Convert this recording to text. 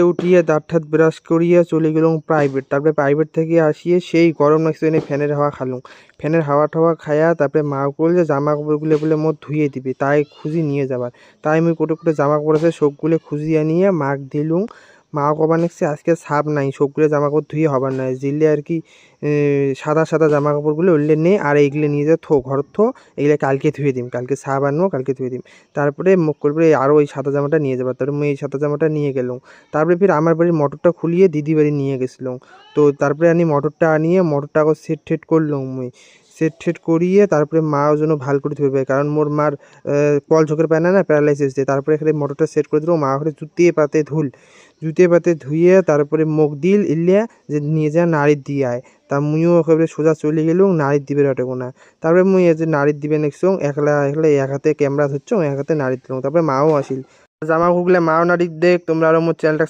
উঠিয়ে দাঁত ঠাত ব্রাশ করিয়ে চলে গেলুম প্রাইভেট। তারপরে প্রাইভেট থেকে আসিয়ে সেই গরম লাগছে এনে ফ্যানের হাওয়া খালুম। ফ্যানের হাওয়া টাওয়া খায়া তারপরে মা কইল যে জামা কাপড়গুলো বলে মোর ধুয়ে দিবি, তাই খুঁজি নিয়ে যাবার। তাই আমি কোটে কোটে জামা কাপড় আছে সবগুলো খুঁজিয়ে নিয়ে মাক দিলুম। মা কবার দেখছি আজকে সাপ নাই, সবগুলো জামা কাপড় ধুয়ে হবার নাই, জিললে আর কি সাদা সাদা জামা কাপড়গুলো উঠলে নে আর এইগুলো নিয়ে যা থো ঘর থো, এগুলো কালকে ধুয়ে দিম, কালকে সাপ আনবো কালকে ধুয়ে দিম। তারপরে মুখ করবে আরও ওই সাদা জামাটা নিয়ে যাবার, তারপরে মুই এই সাদা জামাটা নিয়ে গেলুম। তারপরে ফির আমার বাড়ির মোটরটা খুলিয়ে দিদি বাড়ি নিয়ে গেছিলাম। তো তারপরে আমি মোটরটা আনিয়ে মোটরটা আবার সেট ঠেট করলাম মুই, সেট ঠেট করিয়ে তারপরে মাও যেন ভাল করে ধরবে, কারণ মোর মার কল চোখের পায় না প্যারালাইসিস দিয়ে। তারপরে এখানে মোটরটা সেট করে দিল, মা ওখানে জুতিয়ে পাতে ধুইয়ে তারপরে মুখ দিল ইলিয়া যে নিয়ে যা নাড়ির দিয়ে আয়। তা মুইও একেবারে সোজা চলে গেলুম নাড়ির দিবে রটেগো না। তারপরে মুই এই যে নাড়ির দিবে নেকছং একলা একলা এক হাতে ক্যামেরা ধরছ এক হাতে নাড়ির দিলাম। তারপরে মাও আসিল জামা কাপড়গুলো মাও নাড়ির দেখ। তোমরা আরো মোর চ্যানেলটা